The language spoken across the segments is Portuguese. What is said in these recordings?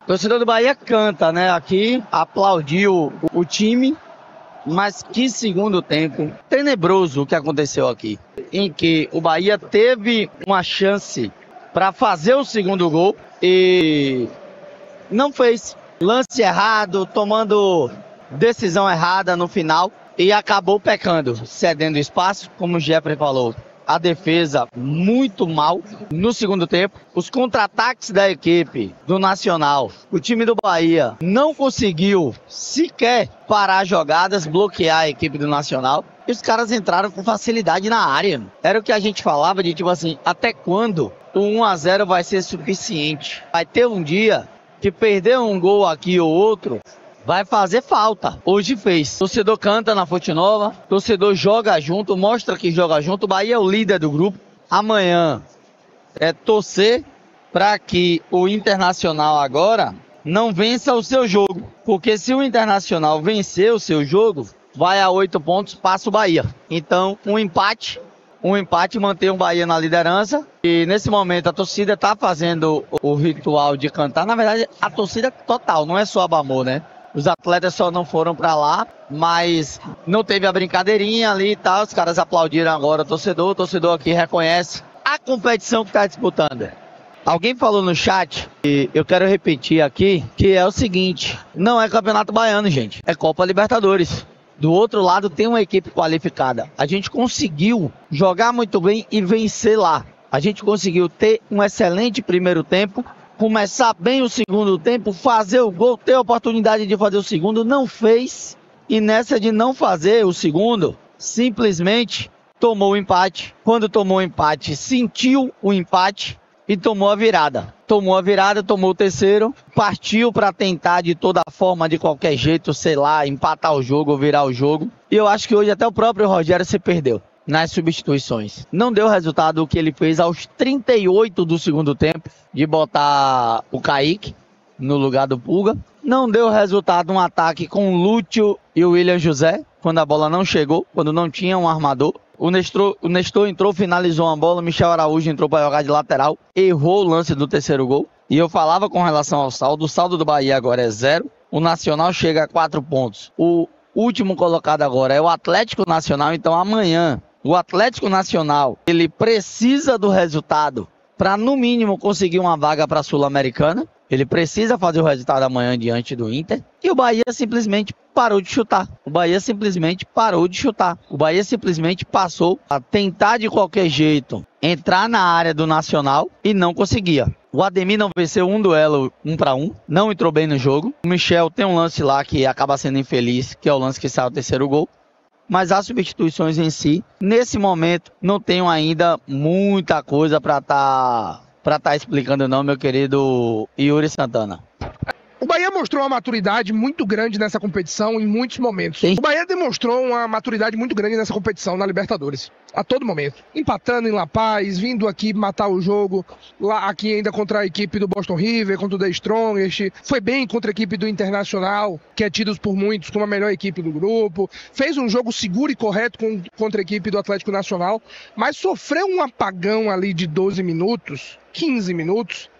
O torcedor do Bahia canta, né? Aqui aplaudiu o time, mas que segundo tempo tenebroso o que aconteceu aqui, em que o Bahia teve uma chance para fazer o segundo gol e não fez. Lance errado, tomando decisão errada no final e acabou pecando, cedendo espaço, como o Jeffrey falou. A defesa muito mal no segundo tempo. Os contra-ataques da equipe do Nacional, o time do Bahia não conseguiu sequer parar jogadas, bloquear a equipe do Nacional. E os caras entraram com facilidade na área. Era o que a gente falava de tipo assim, até quando o 1-0 vai ser suficiente? Vai ter um dia que perder um gol aqui ou outro vai fazer falta. Hoje fez. Torcedor canta na Fonte Nova, torcedor joga junto, mostra que joga junto. O Bahia é o líder do grupo. Amanhã é torcer para que o Internacional agora não vença o seu jogo. Porque se o Internacional vencer o seu jogo, vai a 8 pontos, passa o Bahia. Então, um empate mantém o Bahia na liderança. E nesse momento a torcida está fazendo o ritual de cantar. Na verdade, a torcida total, não é só a Bamor, né? Os atletas só não foram para lá, mas não teve a brincadeirinha ali e tal. Os caras aplaudiram agora o torcedor aqui reconhece a competição que está disputando. Alguém falou no chat, e eu quero repetir aqui, que é o seguinte: não é Campeonato Baiano, gente, é Copa Libertadores. Do outro lado tem uma equipe qualificada. A gente conseguiu jogar muito bem e vencer lá. A gente conseguiu ter um excelente primeiro tempo, começar bem o segundo tempo, fazer o gol, ter a oportunidade de fazer o segundo, não fez. E nessa de não fazer o segundo, simplesmente tomou o empate. Quando tomou o empate, sentiu o empate e tomou a virada. Tomou a virada, tomou o terceiro, partiu para tentar de toda forma, de qualquer jeito, sei lá, empatar o jogo ou virar o jogo. E eu acho que hoje até o próprio Rogério se perdeu nas substituições. Não deu resultado o que ele fez aos 38 do segundo tempo, de botar o Kaique no lugar do Pulga. Não deu resultado um ataque com o Lúcio e o William José, quando a bola não chegou, quando não tinha um armador. O Nestor entrou, finalizou uma bola, o Michel Araújo entrou para jogar de lateral, errou o lance do terceiro gol. E eu falava com relação ao saldo, o saldo do Bahia agora é 0, o Nacional chega a 4 pontos. O último colocado agora é o Atlético Nacional, então amanhã o Atlético Nacional, ele precisa do resultado para no mínimo conseguir uma vaga para a Sul-Americana. Ele precisa fazer o resultado amanhã diante do Inter. E o Bahia simplesmente parou de chutar. O Bahia simplesmente passou a tentar de qualquer jeito entrar na área do Nacional e não conseguia. O Ademir não venceu um duelo 1 para 1, não entrou bem no jogo. O Michel tem um lance lá que acaba sendo infeliz, que é o lance que sai o terceiro gol. Mas as substituições em si, nesse momento, não tenho ainda muita coisa para tá explicando não, meu querido Yuri Santana. O Bahia mostrou uma maturidade muito grande nessa competição em muitos momentos. Sim. O Bahia demonstrou uma maturidade muito grande nessa competição na Libertadores, a todo momento. Empatando em La Paz, vindo aqui matar o jogo, lá aqui ainda contra a equipe do Boston River, contra o The Strongest. Foi bem contra a equipe do Internacional, que é tido por muitos como a melhor equipe do grupo. Fez um jogo seguro e correto contra a equipe do Atlético Nacional, mas sofreu um apagão ali de 12 minutos, 15 minutos,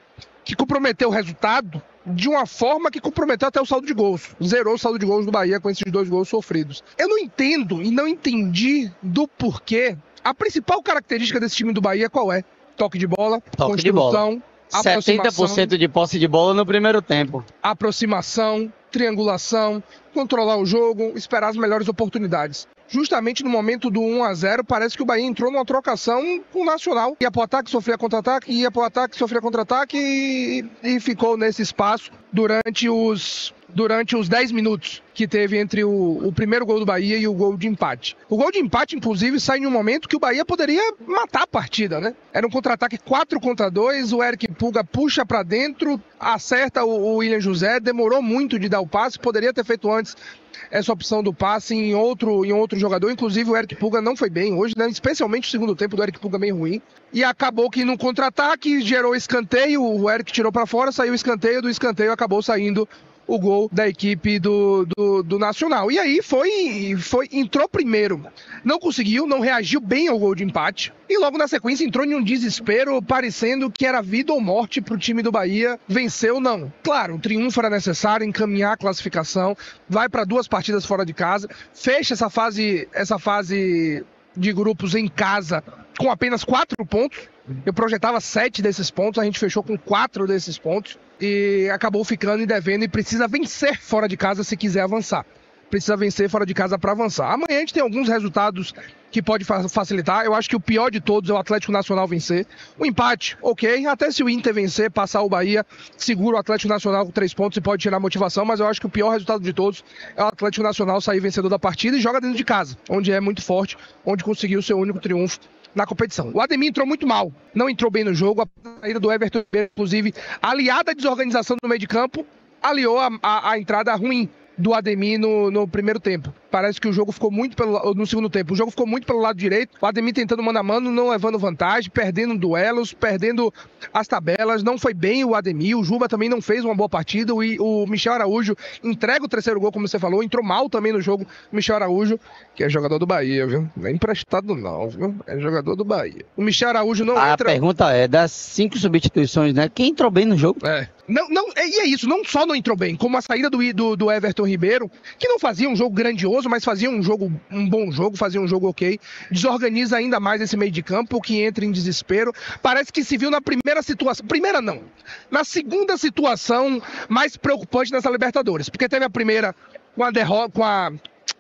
que comprometeu o resultado de uma forma que comprometeu até o saldo de gols. Zerou o saldo de gols do Bahia com esses 2 gols sofridos. Eu não entendo e não entendi do porquê. A principal característica desse time do Bahia qual é? Toque de bola, construção, aproximação. 70% de posse de bola no primeiro tempo. Aproximação, triangulação, controlar o jogo, esperar as melhores oportunidades. Justamente no momento do 1-0, parece que o Bahia entrou numa trocação com o Nacional. Ia pro ataque, sofria contra-ataque, ia pro ataque, sofria contra-ataque e ficou nesse espaço durante os 10 minutos que teve entre o primeiro gol do Bahia e o gol de empate. O gol de empate, inclusive, sai em um momento que o Bahia poderia matar a partida, né? Era um contra-ataque 4 contra 2, o Eric Pulga puxa pra dentro, acerta o William José, demorou muito de dar o passe, poderia ter feito antes essa opção do passe em outro jogador. Inclusive o Eric Pulga não foi bem hoje, né? Especialmente o segundo tempo do Eric Pulga bem ruim. E acabou que no contra-ataque gerou escanteio, o Eric tirou para fora, saiu o escanteio, do escanteio acabou saindo o gol da equipe do Nacional. E aí entrou primeiro, não conseguiu, não reagiu bem ao gol de empate. E logo na sequência entrou em um desespero, parecendo que era vida ou morte para o time do Bahia vencer ou não. Claro, o triunfo era necessário, encaminhar a classificação, vai para 2 partidas fora de casa, fecha essa fase de grupos em casa com apenas 4 pontos. Eu projetava 7 desses pontos, a gente fechou com 4 desses pontos e acabou ficando e devendo e precisa vencer fora de casa se quiser avançar. Precisa vencer fora de casa para avançar. Amanhã a gente tem alguns resultados que pode facilitar. Eu acho que o pior de todos é o Atlético Nacional vencer. O empate, ok. Até se o Inter vencer, passar o Bahia, segura o Atlético Nacional com 3 pontos e pode tirar a motivação. Mas eu acho que o pior resultado de todos é o Atlético Nacional sair vencedor da partida e joga dentro de casa, onde é muito forte, onde conseguiu o seu único triunfo na competição. O Ademir entrou muito mal, não entrou bem no jogo. A saída do Everton, inclusive, aliada à desorganização do meio de campo, aliou a entrada ruim do Ademir no primeiro tempo. Parece que o jogo ficou muito no segundo tempo. O jogo ficou muito pelo lado direito. O Ademir tentando mano a mano, não levando vantagem, perdendo duelos, perdendo as tabelas. Não foi bem o Ademir. O Juba também não fez uma boa partida. O Michel Araújo entrega o 3º gol, como você falou. Entrou mal também no jogo. O Michel Araújo, que é jogador do Bahia, viu? Não é emprestado não, viu? É jogador do Bahia. O Michel Araújo não entra... A pergunta é, das 5 substituições, né? Quem entrou bem no jogo? E é isso, não só não entrou bem, como a saída do Everton Ribeiro, que não fazia um jogo grandioso, mas fazia um bom jogo, fazia um jogo ok, desorganiza ainda mais esse meio de campo, que entra em desespero. Parece que se viu na na segunda situação mais preocupante nessa Libertadores, porque teve a primeira com a derrota,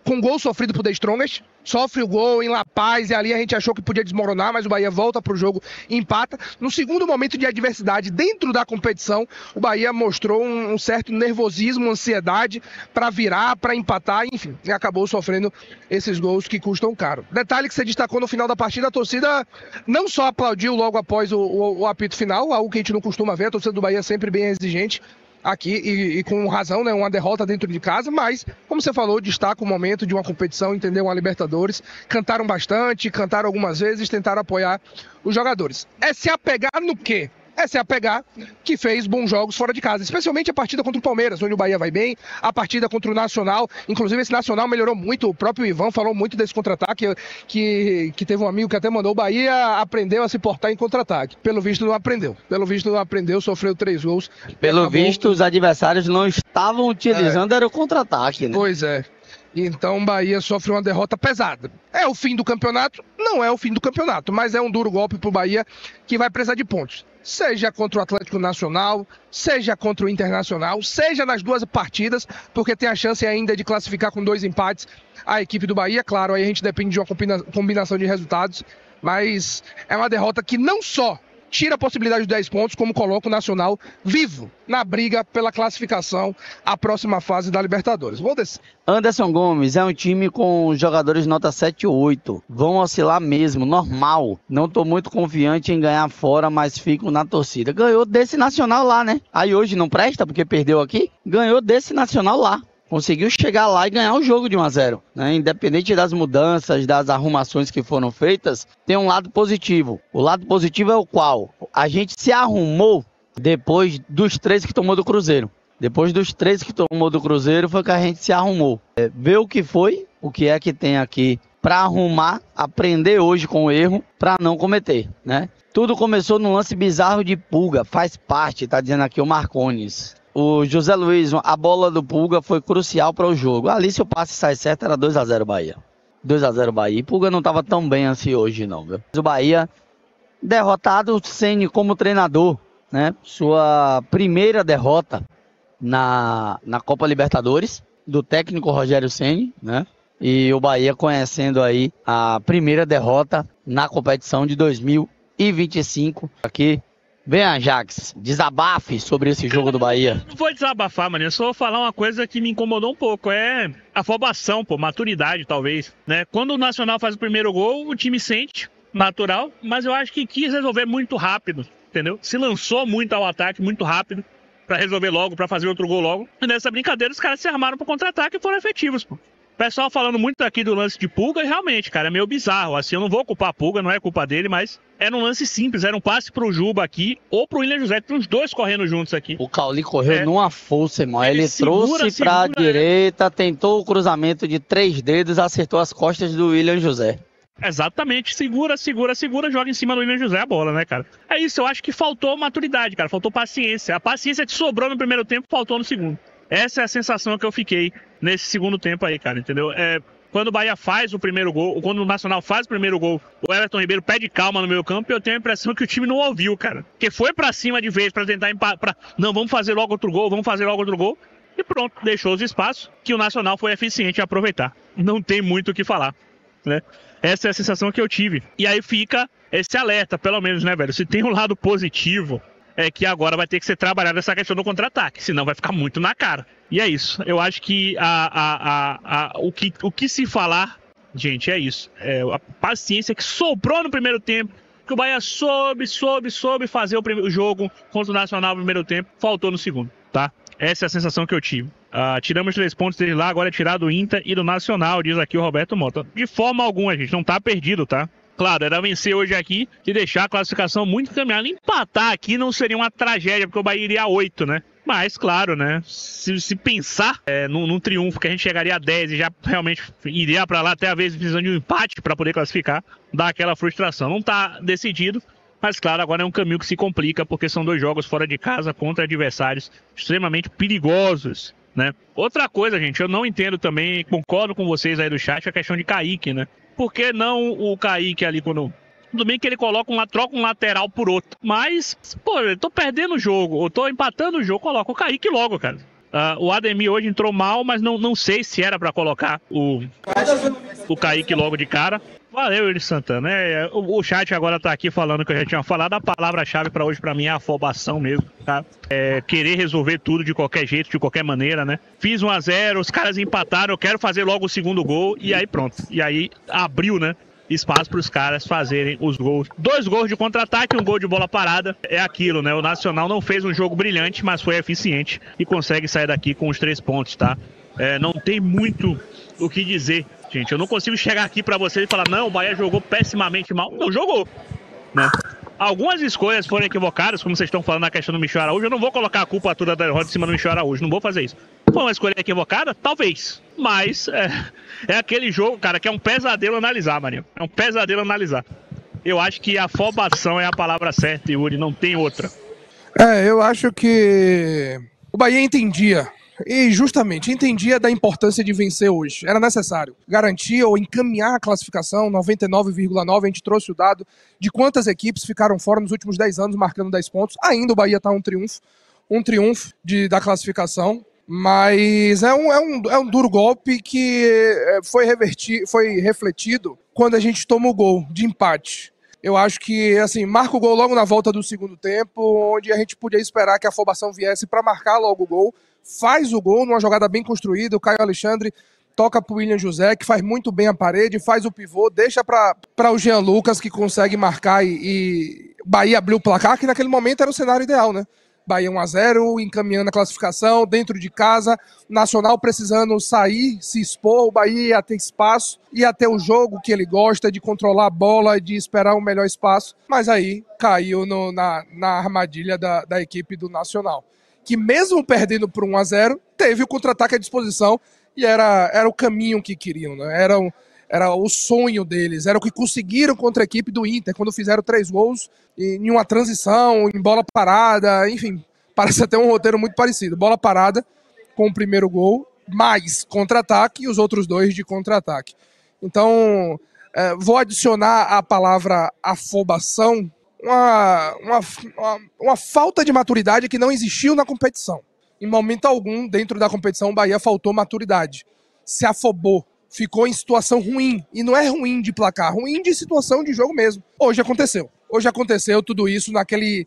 com gol sofrido por The Strongest, sofre o gol em La Paz e ali a gente achou que podia desmoronar, mas o Bahia volta para o jogo e empata. No segundo momento de adversidade dentro da competição, o Bahia mostrou um certo nervosismo, ansiedade para virar, para empatar, enfim, e acabou sofrendo esses gols que custam caro. Detalhe que você destacou no final da partida, a torcida não só aplaudiu logo após o apito final, algo que a gente não costuma ver, a torcida do Bahia é sempre bem exigente aqui e com razão, né, uma derrota dentro de casa, mas, como você falou, destaca o momento de uma competição, entendeu, uma Libertadores, cantaram bastante, cantaram algumas vezes, tentaram apoiar os jogadores. É se apegar no quê? É se apegar que fez bons jogos fora de casa, especialmente a partida contra o Palmeiras, onde o Bahia vai bem, a partida contra o Nacional, inclusive esse Nacional melhorou muito, o próprio Ivan falou muito desse contra-ataque, que teve um amigo que até mandou, o Bahia aprendeu a se portar em contra-ataque, pelo visto não aprendeu, sofreu 3 gols. Pelo visto os adversários não estavam utilizando, era o contra-ataque, né? Pois é. Então o Bahia sofre uma derrota pesada. É o fim do campeonato? Não é o fim do campeonato, mas é um duro golpe para o Bahia que vai precisar de pontos. Seja contra o Atlético Nacional, seja contra o Internacional, seja nas 2 partidas, porque tem a chance ainda de classificar com 2 empates a equipe do Bahia. Claro, aí a gente depende de uma combinação de resultados, mas é uma derrota que não só tira a possibilidade de 10 pontos, como coloca o Nacional vivo na briga pela classificação à próxima fase da Libertadores. Vou descer. Anderson Gomes é um time com jogadores nota 7 e 8. Vão oscilar mesmo, normal. Não tô muito confiante em ganhar fora, mas fico na torcida. Ganhou desse Nacional lá, né? Aí hoje não presta porque perdeu aqui. Ganhou desse Nacional lá. Conseguiu chegar lá e ganhar o jogo de 1-0, né? Independente das mudanças, das arrumações que foram feitas, tem um lado positivo. O lado positivo é o qual? A gente se arrumou depois dos 3 que tomou do Cruzeiro. Depois dos 3 que tomou do Cruzeiro foi que a gente se arrumou. Ver o que foi, o que é que tem aqui para arrumar, aprender hoje com o erro para não cometer, né? Tudo começou num lance bizarro de Pulga, faz parte, tá dizendo aqui o Marcones. O José Luiz, a bola do Pulga foi crucial para o jogo. Ali, se o passe sai certo, era 2-0 Bahia. 2-0 Bahia. E Pulga não estava tão bem assim hoje, não, viu? O Bahia, derrotado, Ceni como treinador, né? Sua primeira derrota na Copa Libertadores, do técnico Rogério Ceni, né? E o Bahia conhecendo aí a primeira derrota na competição de 2025. Aqui. Vem, Ajax, desabafe sobre esse jogo do Bahia. Não vou desabafar, mano. Eu só vou falar uma coisa que me incomodou um pouco. É afobação, maturidade, talvez, né? Quando o Nacional faz o primeiro gol, o time sente, natural, mas eu acho que quis resolver muito rápido, entendeu? Se lançou muito ao ataque, muito rápido, pra resolver logo, pra fazer outro gol logo. E nessa brincadeira, os caras se armaram pro contra-ataque e foram efetivos, pô. Pessoal falando muito aqui do lance de Pulga, e realmente, cara, é meio bizarro. Assim, eu não vou culpar a Pulga, não é culpa dele, mas era um lance simples, era um passe pro Juba aqui, ou pro William José, os dois correndo juntos aqui. O Cauli correu numa força, irmão. Ele trouxe pra segura, direita, tentou o cruzamento de 3 dedos, acertou as costas do William José. Exatamente, segura, joga em cima do William José a bola, né, cara? É isso, eu acho que faltou maturidade, cara, faltou paciência. A paciência que sobrou no primeiro tempo, faltou no segundo. Essa é a sensação que eu fiquei nesse segundo tempo aí, cara, entendeu? Quando o Bahia faz o primeiro gol, quando o Nacional faz o primeiro gol, o Everton Ribeiro pede calma no meio campo e eu tenho a impressão que o time não ouviu, cara. Porque foi pra cima de vez pra tentar empatar, não, vamos fazer logo outro gol, e pronto, deixou os espaços que o Nacional foi eficiente em aproveitar. Não tem muito o que falar, né? Essa é a sensação que eu tive. E aí fica esse alerta, pelo menos, né, velho? Se tem um lado positivo, é que agora vai ter que ser trabalhada essa questão do contra-ataque, senão vai ficar muito na cara. E é isso. Eu acho que o que se falar, gente, é isso. A paciência que sobrou no primeiro tempo, que o Bahia soube fazer o jogo contra o Nacional no primeiro tempo, faltou no segundo, tá? Essa é a sensação que eu tive. Tiramos 3 pontos dele lá, agora é tirar do Inter e do Nacional, diz aqui o Roberto Mota. De forma alguma, gente, não tá perdido, tá? Claro, era vencer hoje aqui e deixar a classificação muito caminhada. Empatar aqui não seria uma tragédia, porque o Bahia iria a 8, né? Mas, claro, né? Se pensar num triunfo que a gente chegaria a 10 e já realmente iria pra lá até a vez precisando de um empate pra poder classificar, dá aquela frustração. Não tá decidido, mas, claro, agora é um caminho que se complica, porque são 2 jogos fora de casa contra adversários extremamente perigosos, né? Outra coisa, gente, eu não entendo também, concordo com vocês aí do chat, a questão de Kaique, né? Por que não o Kaique ali quando... Tudo bem que ele troca um lateral por outro. Mas, pô, eu tô perdendo o jogo, eu tô empatando o jogo, coloca o Kaique logo, cara. O Ademir hoje entrou mal, mas não sei se era pra colocar o Kaique logo de cara. Valeu, Yuri Santana. O chat agora tá aqui falando que eu já tinha falado. A palavra-chave pra hoje pra mim é afobação mesmo, tá? Querer resolver tudo de qualquer jeito, de qualquer maneira, né? Fiz 1-0, os caras empataram, eu quero fazer logo o segundo gol, e aí pronto. E aí abriu, né? Espaço para os caras fazerem os gols. 2 gols de contra-ataque, 1 gol de bola parada. É aquilo, né? O Nacional não fez um jogo brilhante, mas foi eficiente e consegue sair daqui com os 3 pontos, tá? Não tem muito o que dizer, gente. Eu não consigo chegar aqui para vocês e falar, não, o Bahia jogou pessimamente mal. Não jogou, né? Algumas escolhas foram equivocadas, como vocês estão falando na questão do Michel Araújo. Eu não vou colocar a culpa toda da derrota em cima do Michel Araújo, não vou fazer isso. Foi uma escolha equivocada? Talvez. Mas é aquele jogo, cara, que é um pesadelo analisar, Marinho. É um pesadelo analisar. Eu acho que afobação é a palavra certa, Yuri, não tem outra. Eu acho que o Bahia entendia. E justamente, entendia da importância de vencer hoje. Era necessário garantir ou encaminhar a classificação, 99,9%. A gente trouxe o dado de quantas equipes ficaram fora nos últimos 10 anos, marcando 10 pontos. Ainda o Bahia está um triunfo da classificação. Mas é um duro golpe que foi refletido quando a gente toma o gol de empate. Eu acho que, assim, marca o gol logo na volta do segundo tempo, onde a gente podia esperar que a afobação viesse para marcar logo o gol. Faz o gol numa jogada bem construída, o Caio Alexandre toca para o William José, que faz muito bem a parede, faz o pivô, deixa para o Jean Lucas, que consegue marcar e Bahia abriu o placar, que naquele momento era o cenário ideal, né? Bahia 1-0, encaminhando a classificação, dentro de casa, Nacional precisando sair, se expor, o Bahia ia ter espaço, ia ter o jogo que ele gosta, de controlar a bola, de esperar um melhor espaço, mas aí caiu na armadilha da equipe do Nacional, que mesmo perdendo por 1-0, teve o contra-ataque à disposição e era o caminho que queriam, né? Era o sonho deles, era o que conseguiram contra a equipe do Inter, quando fizeram 3 gols em uma transição, em bola parada, enfim, parece até um roteiro muito parecido. Bola parada com o primeiro gol, mais contra-ataque e os outros 2 de contra-ataque. Então, vou adicionar a palavra afobação, uma falta de maturidade que não existiu na competição. Em momento algum, dentro da competição, o Bahia faltou maturidade. Se afobou. Ficou em situação ruim. E não é ruim de placar, ruim de situação de jogo mesmo. Hoje aconteceu tudo isso naquele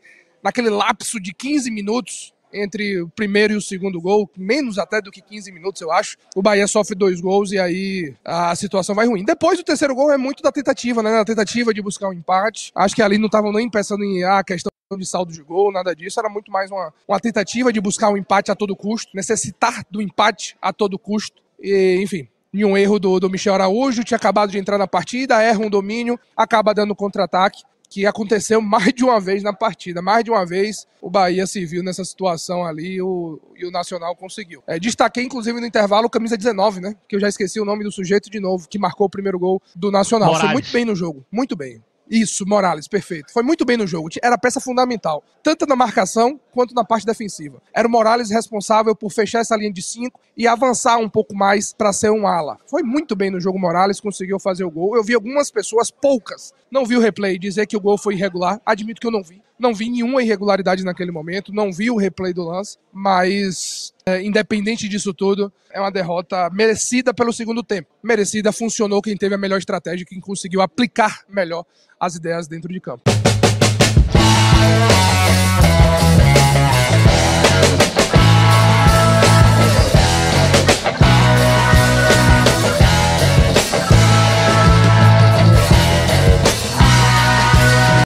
lapso de 15 minutos entre o primeiro e o segundo gol, menos até do que 15 minutos, eu acho. O Bahia sofre 2 gols e aí a situação vai ruim. Depois do terceiro gol é muito da tentativa, né? A tentativa de buscar um empate. Acho que ali não estavam nem pensando em questão de saldo de gol, nada disso. Era muito mais uma tentativa de buscar um empate a todo custo, necessitar do empate a todo custo. E, enfim, em um erro do Michel Araújo, tinha acabado de entrar na partida, erra um domínio, acaba dando contra-ataque, que aconteceu mais de uma vez na partida. Mais de uma vez o Bahia se viu nessa situação ali e o Nacional conseguiu. Destaquei, inclusive, no intervalo, o camisa 19, né? Que eu já esqueci o nome do sujeito de novo, que marcou o primeiro gol do Nacional. Morales. Foi muito bem no jogo, muito bem. Isso, Morales, perfeito. Foi muito bem no jogo. Era peça fundamental, tanto na marcação quanto na parte defensiva. Era o Morales responsável por fechar essa linha de 5 e avançar um pouco mais para ser um ala. Foi muito bem no jogo, Morales conseguiu fazer o gol. Eu vi algumas pessoas, poucas, não vi o replay, dizer que o gol foi irregular. Admito que eu não vi. Não vi nenhuma irregularidade naquele momento, não vi o replay do lance, mas independente disso tudo, é uma derrota merecida pelo segundo tempo. Merecida, funcionou quem teve a melhor estratégia, quem conseguiu aplicar melhor as ideias dentro de campo.